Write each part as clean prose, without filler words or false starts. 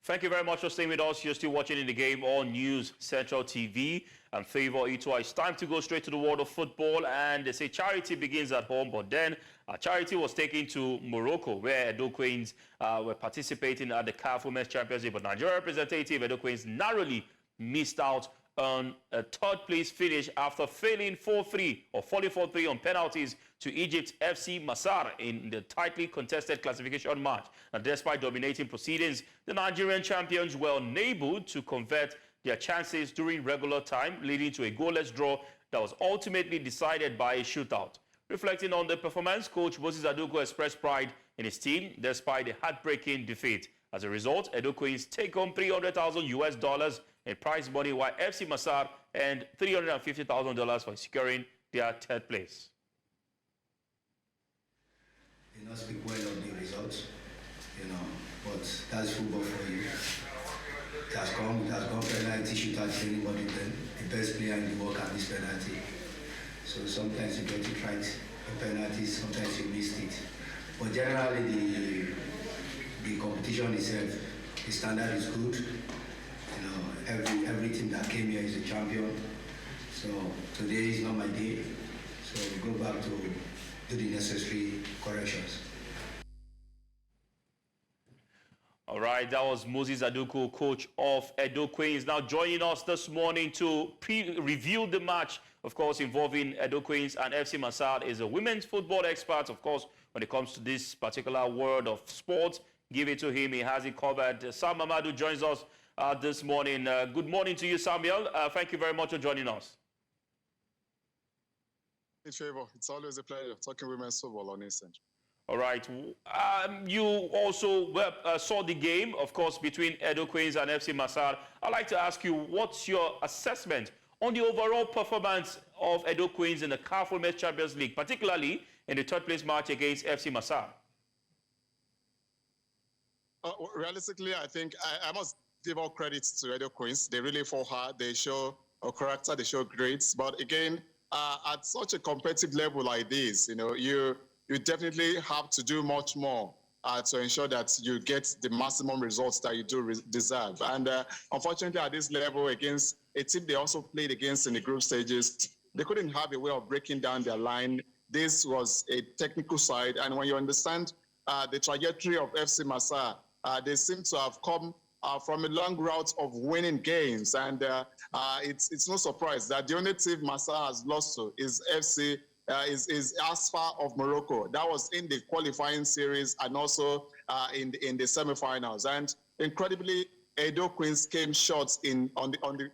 Thank you very much for staying with us. You're still watching In the Game on News Central TV and Favor Itoa. It's time to go straight to the world of football, and they say charity begins at home, but then charity was taken to Morocco, where Edo Queens were participating at the CAF Women's Championship, but Nigeria representative Edo Queens narrowly missed out on a third-place finish after failing 4-3 or falling 4-3 on penalties to Egypt's FC Masr in the tightly contested classification match. And despite dominating proceedings, the Nigerian champions were unable to convert their chances during regular time, leading to a goalless draw that was ultimately decided by a shootout. Reflecting on the performance, coach Moses Aduku expressed pride in his team despite a heartbreaking defeat. As a result, Edo Queens take home $300,000 in prize money, while FC Masr earned $350,000 for securing their third place. They not speak well of the results, but that's football for you. It has gone penalty shootout to anybody then. The best player in the world can miss penalty. So sometimes you get it right in penalties, sometimes you missed it. But generally the competition itself, the standard is good. Every team that came here is a champion. So today is not my day. So we go back to do the necessary corrections. All right, that was Moses Aduku, coach of Edo Queens. Now joining us this morning to review the match, of course, involving Edo Queens and FC Masr, is a women's football expert, of course, when it comes to this particular world of sports. Give it to him. He has it covered. Sam Ahmadu joins us this morning. Good morning to you, Samuel. Thank you very much for joining us. In favor. It's always a pleasure talking women's football on Instant. All right. You also saw the game, of course, between Edo Queens and FC Masr. I'd like to ask you, what's your assessment on the overall performance of Edo Queens in the CAF Women's Champions League, particularly in the third-place match against FC Masr? Realistically, I think I must give all credit to Edo Queens. They really fought hard. They show a character. They show grades. But again, at such a competitive level like this, you definitely have to do much more to ensure that you get the maximum results that you do deserve. And unfortunately, at this level, against a team they also played against in the group stages, they couldn't have a way of breaking down their line. This was a technical side. And when you understand the trajectory of FC Masr, they seem to have come from a long route of winning games, and it's no surprise that the only team Masr has lost to is is Asfar of Morocco. That was in the qualifying series and also in the semi-finals. And incredibly, Edo Queens came short on the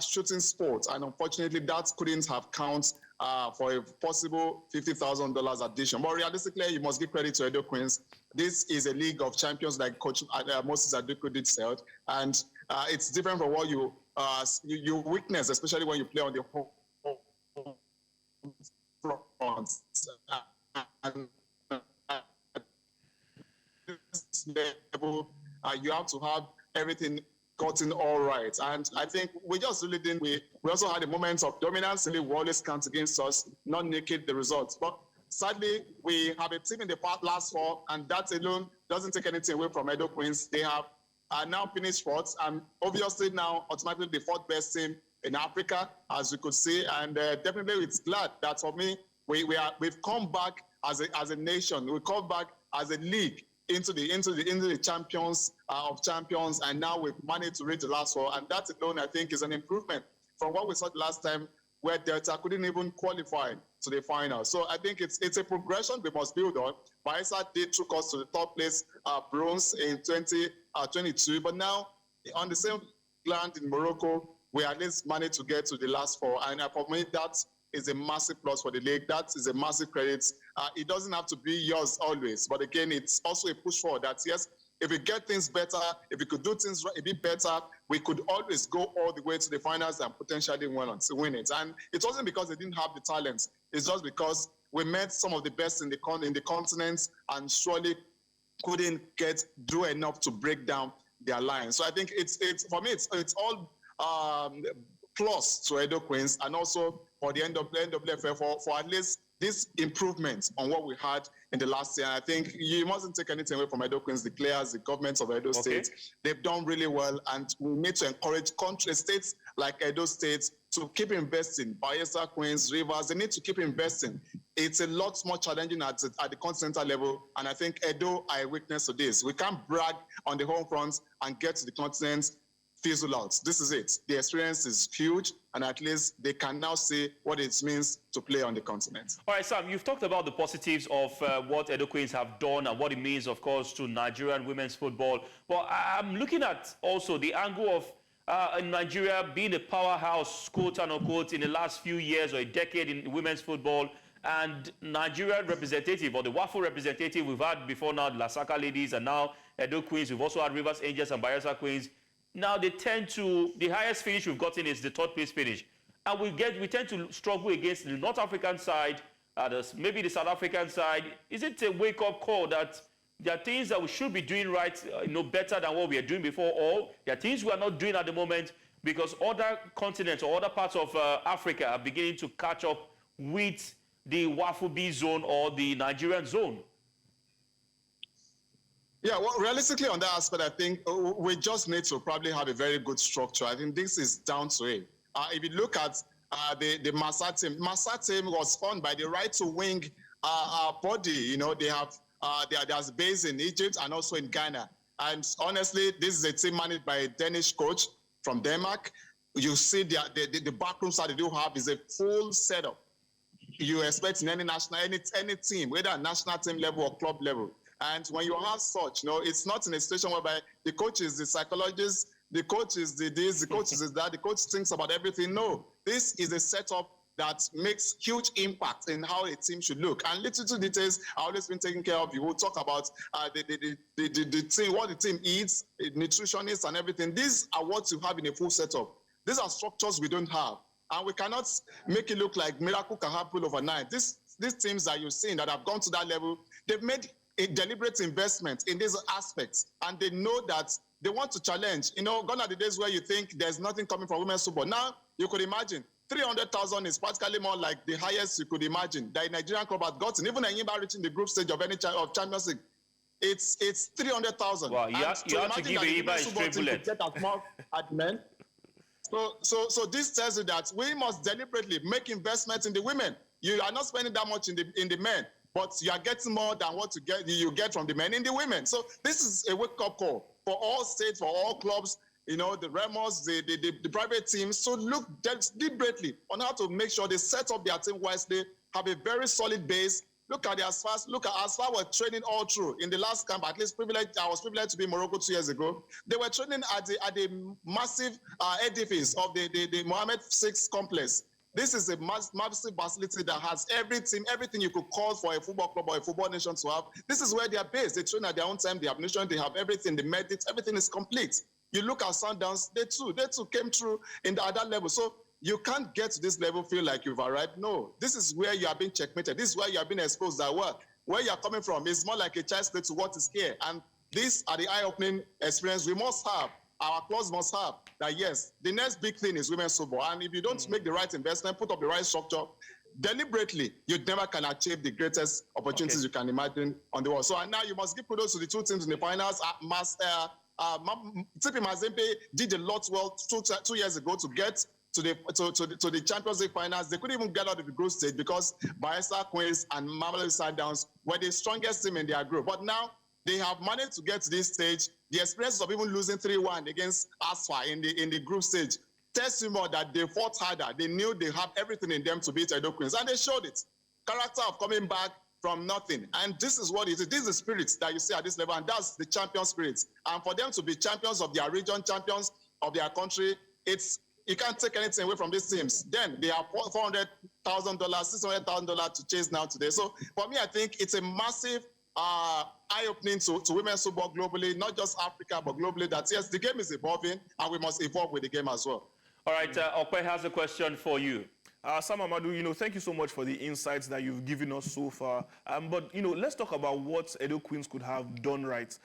shooting sport, and unfortunately, that couldn't have counted for a possible $50,000 addition. But realistically, you must give credit to Edo Queens. This is a league of champions, like Coach Moses Aduku did say, and it's different from what you witness, especially when you play on the home front. And this level, you have to have everything gotten all right. And I think we just really didn't. We also had a moment of dominance. We always count against us, not naked the results. But sadly, we have a team in the last four, and that alone doesn't take anything away from Edo Queens. They have now finished fourth, and obviously now automatically the fourth best team in Africa, as you could see. And definitely, it's glad that for me, we've come back as a nation. We come back as a league into the champions of champions, and now we've managed to reach the last four, and that alone I think is an improvement from what we saw last time, where Delta couldn't even qualify to the final. So I think it's a progression we must build on. Bayelsa took us to the top place, bronze in 2022, but now on the same land in Morocco, we at least managed to get to the last four, and for me that is a massive plus for the league. That is a massive credit. It doesn't have to be yours always, but again, it's also a push forward that, yes, if we get things better, if we could do things a bit better, we could always go all the way to the finals and potentially win it. And it wasn't because they didn't have the talent. It's just because we met some of the best in the continent and surely couldn't do enough to break down their line. So I think it's for me, it's all plus to Edo Queens, and also for the NWFL for at least this improvement on what we had in the last year. I think you mustn't take anything away from Edo Queens, the players, the governments of Edo State. They've done really well, and we need to encourage country states like Edo State to keep investing. Bayelsa, Queens, Rivers, they need to keep investing. It's a lot more challenging at the continental level, and I think Edo are a witness to this. We can't brag on the home front and get to the continent fizzle out. This is it. The experience is huge, and at least they can now see what it means to play on the continent. All right, Sam, you've talked about the positives of what Edo Queens have done and what it means, of course, to Nigerian women's football. But I'm looking at also the angle of Nigeria being a powerhouse, quote unquote, in the last few years or a decade in women's football, and Nigerian representative or the WAFU representative we've had before now, the Lasaka ladies, and now Edo Queens. We've also had Rivers Angels and Bayelsa Queens. Now they tend to, the highest finish we've gotten is the third place finish. And we tend to struggle against the North African side, maybe the South African side. Is it a wake-up call that there are things that we should be doing right, better than what we are doing before, or there are things we are not doing at the moment because other continents or other parts of Africa are beginning to catch up with the WAFU B zone or the Nigerian zone? Yeah, well, realistically on that aspect, I think we just need to probably have a very good structure. I think this is down to it. If you look at the Masr team was formed by the right to wing body. They have there's base in Egypt and also in Ghana. And honestly, this is a team managed by a Danish coach from Denmark. You see the backroom side they do have is a full setup. You expect in any team, whether national team level or club level. And when you have such, it's not in a situation whereby the coach is the psychologist, the coach is the this, the coach is that, the coach thinks about everything. No, this is a setup that makes huge impact in how a team should look. And little details are always been taken care of. You will talk about the team, what the team eats, nutritionists and everything. These are what you have in a full setup. These are structures we don't have. And we cannot make it look like miracle can happen overnight. These teams that you're seeing that have gone to that level, they've made a deliberate investment in these aspects, and they know that they want to challenge. Gone are the days where you think there's nothing coming from women's football. Now, you could imagine 300,000 is practically more like the highest you could imagine that a Nigerian club has gotten. Even Enyimba reaching the group stage of any of Champions League, it's 300,000. Wow, you have to give Enyimba a straight bullet. So this tells you that we must deliberately make investments in the women. You are not spending that much in the men, but you are getting more than what you get from the men in the women. So this is a wake-up call for all states, for all clubs, the Remos, the private teams, to look deliberately on how to make sure they set up their team wisely, have a very solid base. Look at as far we're training all through. In the last camp, at least I was privileged to be in Morocco 2 years ago. They were training at the massive edifice of the Mohammed VI complex. This is a massive facility that has everything you could call for a football club or a football nation to have. This is where they are based. They train at their own time. They have nutrition. They have everything. The medics. Everything is complete. You look at Sundowns. They too came through at that level. So you can't get to this level, feel like you've arrived. No, this is where you are being checkmated. This is where you are being exposed that where you are coming from is more like a child's play to what is here. And these are the eye-opening experience we must have. Our clubs must have that, yes, the next big thing is women's football. And if you don't make the right investment, put up the right structure, deliberately, you never can achieve the greatest opportunities you can imagine on the world. So now you must give kudos to the two teams in the finals. TP Mazembe did a lot well 2 years ago to get to the Champions League finals. They couldn't even get out of the group stage because Bayelsa Queens and Mamelodi Sundowns were the strongest team in their group. But now they have managed to get to this stage. The experience of even losing 3-1 against Asfa in the group stage tells you more that they fought harder. They knew they have everything in them to beat Edo Queens, and they showed it. Character of coming back from nothing. And this is what it is. This is the spirit that you see at this level, and that's the champion spirit. And for them to be champions of their region, champions of their country, you can't take anything away from these teams. Then they have $400,000, $600,000 to chase now today. So for me, I think it's a massive eye-opening to women's football globally, not just Africa, but globally, that yes, the game is evolving, and we must evolve with the game as well. All right, Okwe has a question for you. Sam Ahmadu, thank you so much for the insights that you've given us so far. But, let's talk about what Edo Queens could have done right.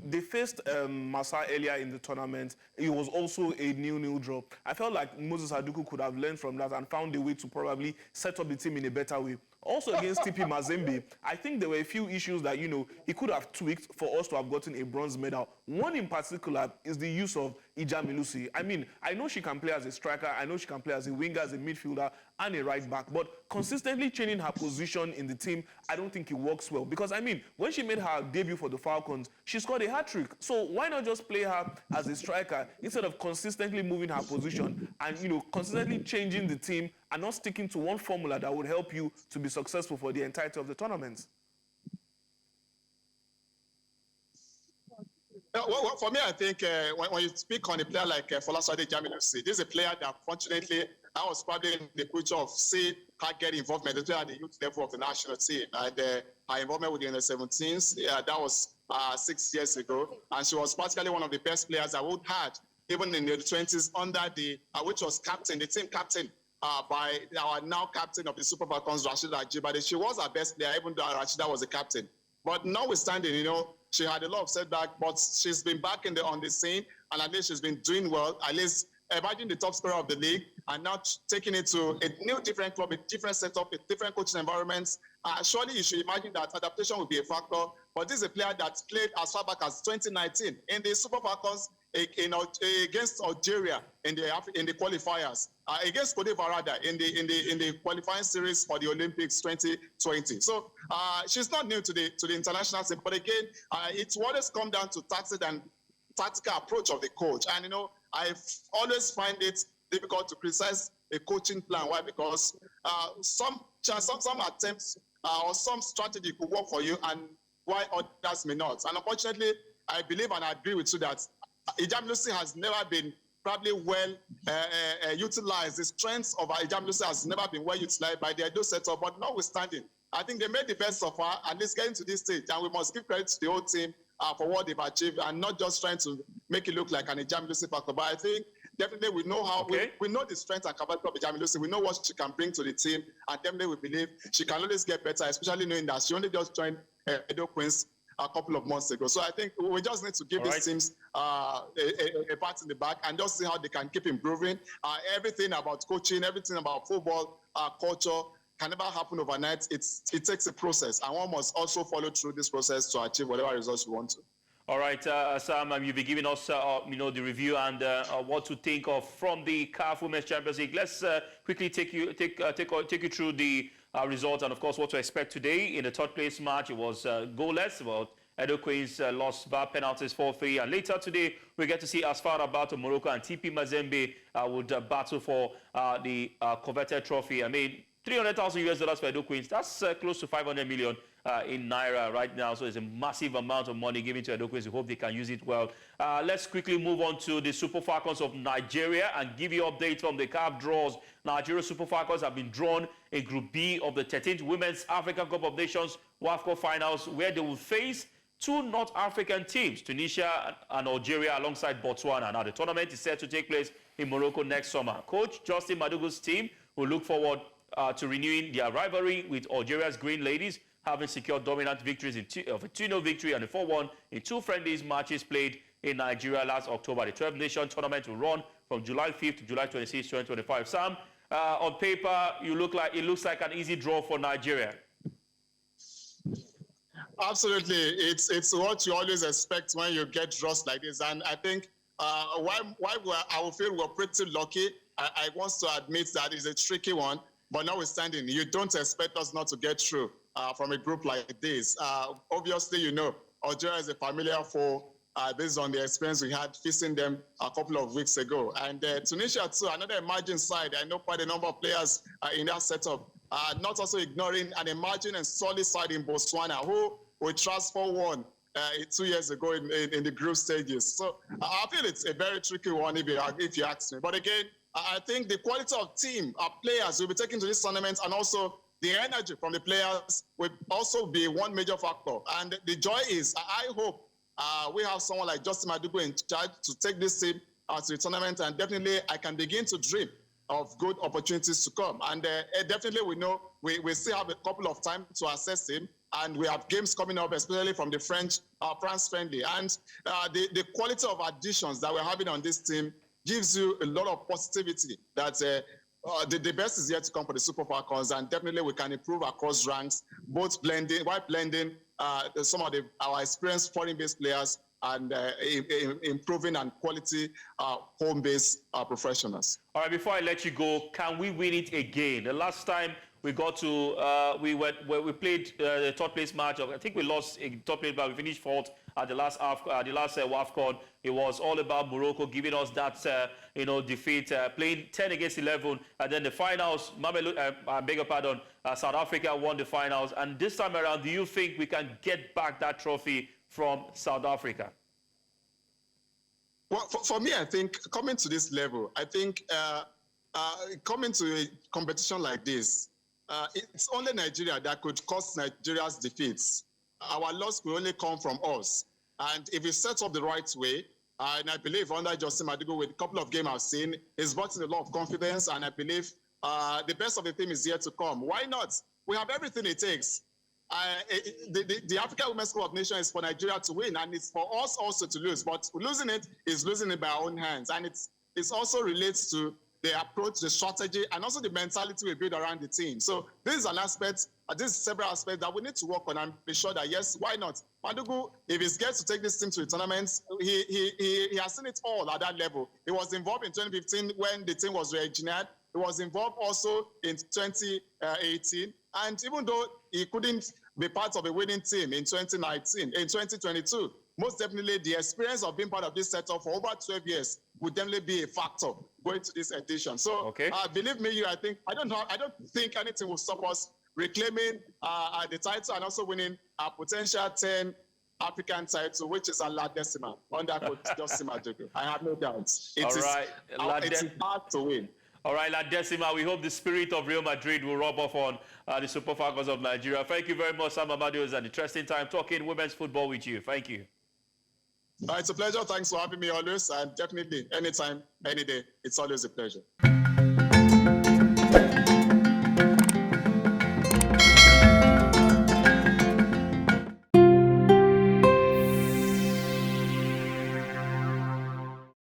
They faced Masr earlier in the tournament. It was also a 0-0 draw. I felt like Moses Aduku could have learned from that and found a way to probably set up the team in a better way. Also against TP Mazembe, I think there were a few issues that, he could have tweaked for us to have gotten a bronze medal. One in particular is the use of Ija Milusi. I mean, I know she can play as a striker, I know she can play as a winger, as a midfielder, and a right back, but consistently changing her position in the team, I don't think it works well. Because, I mean, when she made her debut for the Falcons, she scored a hat-trick. So why not just play her as a striker instead of consistently moving her position and, consistently changing the team and not sticking to one formula that would help you to be successful for the entirety of the tournament? Well, for me, I think when you speak on a player like Folasade Jamilusi, this is a player that, fortunately, I was probably in the picture of seeing her get involvement, especially at the youth level of the national team. And her involvement with the under-17s, that was 6 years ago. And she was practically one of the best players I would had, even in the 20s, under the, which was captain, the team captain, by our now captain of the Super Falcons, Rashida Ajibade. She was our best player, even though Rashida was the captain. But notwithstanding, she had a lot of setback, but she's been back on the scene, and at least she's been doing well. At least imagine the top scorer of the league, and now taking it to a new, different club, a different setup, a different coaching environment. Surely you should imagine that adaptation would be a factor. But this is a player that played as far back as 2019 in the Super Falcons against Algeria in the qualifiers, against Cote d'Ivoire in the qualifying series for the Olympics 2020. So she's not new to the international scene, but again, it's always come down to tactical approach of the coach. And I always find it difficult to criticize a coaching plan. Why? Because some attempts or some strategy could work for you, and why others may not. And unfortunately, I believe and I agree with you that Ija Milusi has never been probably well utilized. The strengths of Ija Milusi has never been well utilized by the Edo setup, but notwithstanding, I think they made the best of her, at least getting to this stage, and we must give credit to the whole team for what they've achieved, and not just trying to make it look like an Ija Milusi factor. But I think definitely we know how, we know the strength and capacity of Ija Milusi. We know what she can bring to the team, and definitely we believe she can always get better, especially knowing that she only just joined Edo Queens a couple of months ago. So I think we just need to give these teams a pat in the back and just see how they can keep improving. Everything about coaching, everything about football culture can never happen overnight. It takes a process, and one must also follow through this process to achieve whatever results you want to. All right, Sam, you'll be giving us, the review and what to think of from the CAF Women's Champions League. Let's quickly take you through the results and, of course, what to expect today. In the third place match, it was goalless. Well, Edo Queens lost via penalties 4-3. And later today, we get to see Asfar Rabat of Morocco and TP Mazembe would battle for the coveted trophy. I mean, $300,000 for Edo Queens. That's close to 500 million in Naira right now. So it's a massive amount of money given to Edo Queens. We hope they can use it well. Let's quickly move on to the Super Falcons of Nigeria and give you updates from the CAF draws. Nigeria Super Falcons have been drawn in Group B of the 13th Women's African Cup of Nations WAFCO finals, where they will face two North African teams, Tunisia and Algeria, alongside Botswana. Now, the tournament is set to take place in Morocco next summer. Coach Justin Madugu's team will look forward to renewing their rivalry with Algeria's Green Ladies, having secured dominant victories of a 2-0 victory and a 4-1 in two friendlies matches played in Nigeria last October. The 12-nation tournament will run from July 5th to July 26, 2025. Sam, on paper, it looks like an easy draw for Nigeria. Absolutely, it's what you always expect when you get draws like this, and I think why I will feel we're pretty lucky. I want to admit that it's a tricky one, but notwithstanding, you don't expect us not to get through from a group like this. Obviously, Algeria is a familiar foe based on the experience we had facing them a couple of weeks ago, and Tunisia too, another emerging side. I know quite a number of players in that setup. Not also ignoring an emerging and solid side in Botswana, who we transfer one 2 years ago in the group stages. So I feel it's a very tricky one if you ask me. But again, I think the quality of team, our players will be taken to this tournament, and also the energy from the players will also be one major factor. And the joy is, I hope we have someone like Justin Aduku in charge to take this team to the tournament, and definitely I can begin to dream of good opportunities to come. And definitely we know we still have a couple of time to assess him, and we have games coming up, especially from the France friendly. And the quality of additions that we're having on this team gives you a lot of positivity that The best is yet to come for the Super Falcons, and definitely we can improve across ranks, both blending some of our experienced foreign-based players and improving and quality home-based professionals. All right, before I let you go, can we win it again? The last time we got to, we played the third place match. I think we lost a third place, but we finished fourth at the last WAFCON. It was all about Morocco giving us that, defeat, playing 10 against 11, and then the finals. I beg your pardon. South Africa won the finals, and this time around, do you think we can get back that trophy from South Africa? Well, for me, I think coming to this level, I think coming to a competition like this, it's only Nigeria that could cause Nigeria's defeats. Our loss will only come from us. And if we set up the right way, and I believe under Jose Aduku, with a couple of games I've seen, he's brought in a lot of confidence, and I believe the best of the team is yet to come. Why not? We have everything it takes. The African Women's Cup of Nations is for Nigeria to win, and it's for us also to lose. But losing it is losing it by our own hands. And it also relates to the approach, the strategy, and also the mentality we build around the team. So this is an aspect, this is several aspects that we need to work on and be sure that, yes, why not? Aduku, if he's get to take this team to the tournaments, he has seen it all at that level. He was involved in 2015 when the team was re-engineered. He was involved also in 2018. And even though he couldn't be part of a winning team in 2022, most definitely the experience of being part of this setup for over 12 years would definitely be a factor going to this edition. So believe me, I don't think anything will stop us reclaiming the title and also winning a potential 10 African title, which is a La Decima under Coach Jose Aduku. I have no doubts. It's hard to win. All right, La Decima, we hope the spirit of Real Madrid will rub off on the Super Falcons of Nigeria. Thank you very much, Ahmadu. It was an interesting time talking women's football with you. Thank you. It's a pleasure. Thanks for having me always. And definitely, anytime, any day, it's always a pleasure.